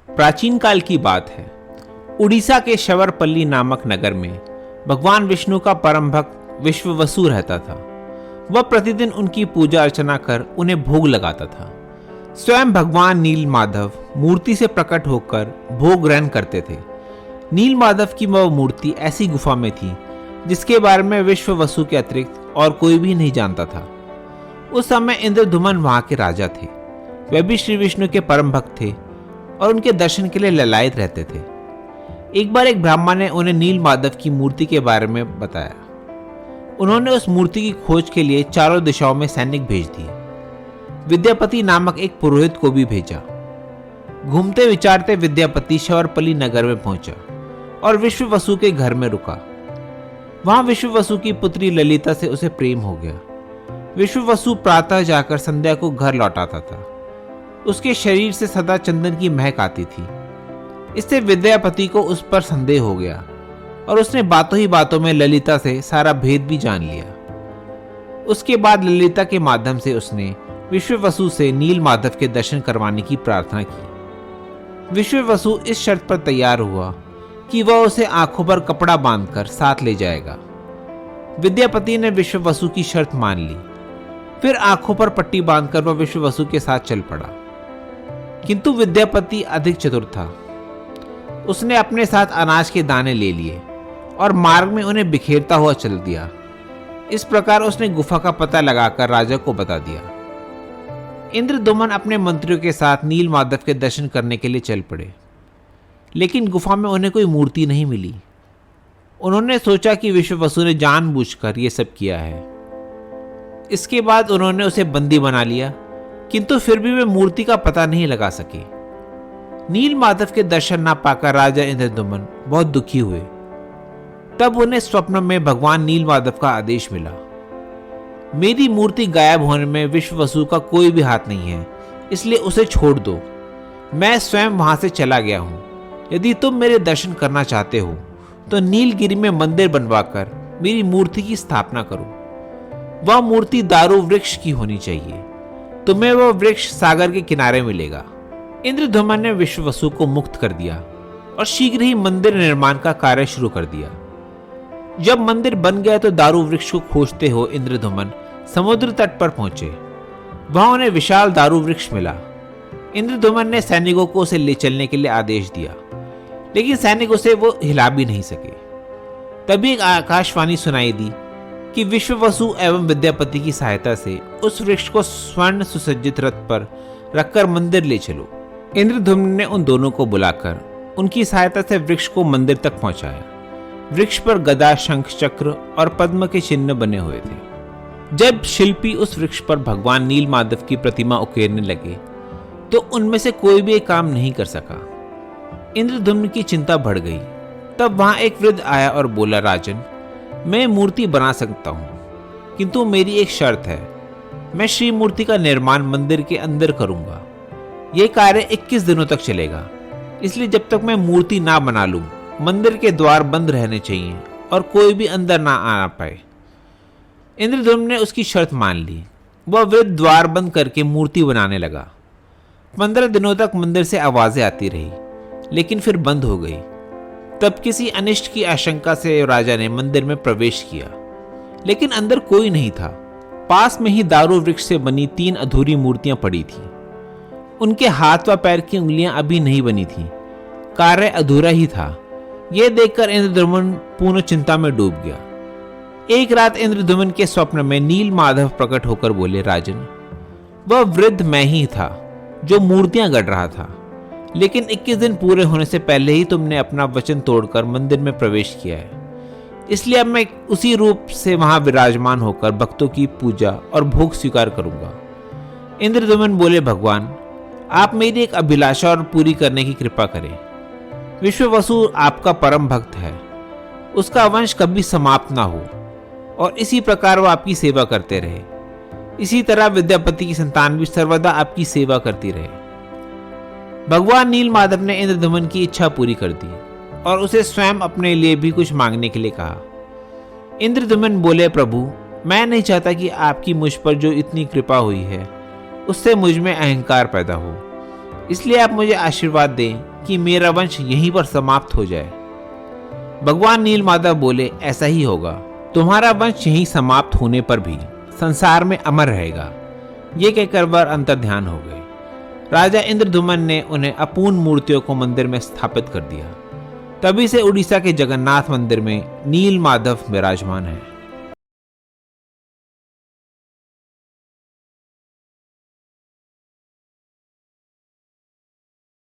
प्राचीन काल की बात है। उड़ीसा के शवरपल्ली नामक नगर में भगवान विष्णु का परम भक्त विश्ववसु रहता था। वह प्रतिदिन उनकी पूजा अर्चना कर उन्हें भोग लगाता था। स्वयं भगवान नील माधव मूर्ति से प्रकट होकर भोग ग्रहण करते थे। नील माधव की वह मूर्ति ऐसी गुफा में थी जिसके बारे में विश्ववसु के अतिरिक्त और कोई भी नहीं जानता था। उस समय इंद्रधुमन वहां के राजा थे। वे भी श्री विष्णु के परम भक्त थे और उनके दर्शन के लिए ललायत रहते थे। एक बार एक ब्राह्मण ने उन्हें नील माधव की मूर्ति के बारे में बताया। उन्होंने उस मूर्ति की खोज के लिए चारों दिशाओं में सैनिक भेज दिए। विद्यापति नामक एक पुरोहित को भी भेजा। घूमते विचारते विद्यापति शवरपल्ली नगर में पहुंचा और विश्ववसु के घर में रुका। वहां विश्ववसु की पुत्री ललिता से उसे प्रेम हो गया। विश्ववसु प्रातः जाकर संध्या को घर लौटाता था। उसके शरीर से सदा चंदन की महक आती थी। इससे विद्यापति को उस पर संदेह हो गया और उसने बातों ही बातों में ललिता से सारा भेद भी जान लिया। उसके बाद ललिता के माध्यम से उसने विश्ववसु से नील माधव के दर्शन करवाने की प्रार्थना की। विश्ववसु इस शर्त पर तैयार हुआ कि वह उसे आंखों पर कपड़ा बांधकर साथ ले जाएगा। विद्यापति ने विश्ववसु की शर्त मान ली। फिर आंखों पर पट्टी बांधकर वह विश्ववसु के साथ चल पड़ा। किंतु विद्यापति अधिक चतुर था। उसने अपने साथ अनाज के दाने ले लिए और मार्ग में उन्हें बिखेरता हुआ चल दिया। इस प्रकार उसने गुफा का पता लगाकर राजा को बता दिया। इंद्रदुमन अपने मंत्रियों के साथ नील माधव के दर्शन करने के लिए चल पड़े, लेकिन गुफा में उन्हें कोई मूर्ति नहीं मिली। उन्होंने सोचा कि विश्ववसु ने जानबूझकर यह सब किया है। इसके बाद उन्होंने उसे बंदी बना लिया, किंतु फिर भी वे मूर्ति का पता नहीं लगा सके। नील माधव के दर्शन न पाकर राजा इंद्रदुमन बहुत दुखी हुए। तब उन्हें स्वप्न में भगवान नील माधव का आदेश मिला, मेरी मूर्ति गायब होने में विश्ववसु का कोई भी हाथ नहीं है, इसलिए उसे छोड़ दो। मैं स्वयं वहां से चला गया हूं। यदि तुम मेरे दर्शन करना चाहते हो तो नीलगिरी में मंदिर बनवाकर मेरी मूर्ति की स्थापना करो। वह मूर्ति दारू वृक्ष की होनी चाहिए। तुम्हें वह वृक्ष सागर के किनारे मिलेगा। इंद्रधुमन ने विश्ववसु को मुक्त कर दिया और शीघ्र ही मंदिर निर्माण का कार्य शुरू कर दिया। जब मंदिर बन गया तो दारू वृक्ष को खोजते हो इंद्रधुमन समुद्र तट पर पहुंचे। वहां उन्हें विशाल दारू वृक्ष मिला। इंद्रधुमन ने सैनिकों को उसे ले चलने के लिए आदेश दिया, लेकिन सैनिक उसे वो हिला भी नहीं सके। तभी एक आकाशवाणी सुनाई दी कि विश्ववसु एवं विद्यापति की सहायता से उस वृक्ष को स्वर्ण सुसज्जित रथ पर रखकर मंदिर ले चलो। इंद्रधुम्न ने उन दोनों को बुलाकर उनकी सहायता से वृक्ष को मंदिर तक पहुंचाया। वृक्ष पर गदा, शंख, चक्र और पद्म के चिन्ह बने हुए थे। जब शिल्पी उस वृक्ष पर भगवान नील माधव की प्रतिमा उकेरने लगे तो उनमें से कोई भी काम नहीं कर सका। इंद्रधुम्न की चिंता बढ़ गई। तब वहां एक वृद्ध आया और बोला, राजन, मैं मूर्ति बना सकता हूं, किंतु मेरी एक शर्त है। मैं श्री मूर्ति का निर्माण मंदिर के अंदर करूंगा। यह कार्य 21 दिनों तक चलेगा, इसलिए जब तक मैं मूर्ति ना बना लूं मंदिर के द्वार बंद रहने चाहिए और कोई भी अंदर ना आ पाए। इंद्रधुम्न ने उसकी शर्त मान ली। वह वृद्ध द्वार बंद करके मूर्ति बनाने लगा। 15 दिनों तक मंदिर से आवाजें आती रही, लेकिन फिर बंद हो गई। तब किसी अनिष्ट की आशंका से राजा ने मंदिर में प्रवेश किया, लेकिन अंदर कोई नहीं था। पास में ही दारू वृक्ष से बनी 3 अधूरी मूर्तियां पड़ी थी। उनके हाथ व पैर की उंगलियां अभी नहीं बनी थी। कार्य अधूरा ही था। यह देखकर इंद्रधुम्न पूर्ण चिंता में डूब गया। एक रात इंद्रधुम्न के स्वप्न में नील माधव प्रकट होकर बोले, राजन, वह वृद्ध मैं ही था जो मूर्तियां गढ़ रहा था, लेकिन 21 दिन पूरे होने से पहले ही तुमने अपना वचन तोड़कर मंदिर में प्रवेश किया है। इसलिए अब मैं उसी रूप से वहां विराजमान होकर भक्तों की पूजा और भोग स्वीकार करूंगा। इंद्रदुम्न बोले, भगवान, आप मेरी एक अभिलाषा और पूरी करने की कृपा करें। विश्ववसु आपका परम भक्त है, उसका वंश कभी समाप्त ना हो और इसी प्रकार वह आपकी सेवा करते रहे। इसी तरह विद्यापति की संतान भी सर्वदा आपकी सेवा करती रहे। भगवान नील माधव ने इंद्रदुम्न की इच्छा पूरी कर दी और उसे स्वयं अपने लिए भी कुछ मांगने के लिए कहा। इंद्रदुम्न बोले, प्रभु, मैं नहीं चाहता कि आपकी मुझ पर जो इतनी कृपा हुई है उससे मुझ में अहंकार पैदा हो। इसलिए आप मुझे आशीर्वाद दें कि मेरा वंश यहीं पर समाप्त हो जाए। भगवान नीलमाधव बोले, ऐसा ही होगा। तुम्हारा वंश यहीं समाप्त होने पर भी संसार में अमर रहेगा। ये कहकर वर अंतर्ध्यान हो गए। राजा इंद्रद्युम्न ने उन्हें अपूर्ण मूर्तियों को मंदिर में स्थापित कर दिया। तभी से उड़ीसा के जगन्नाथ मंदिर में नीलमाधव विराजमान है।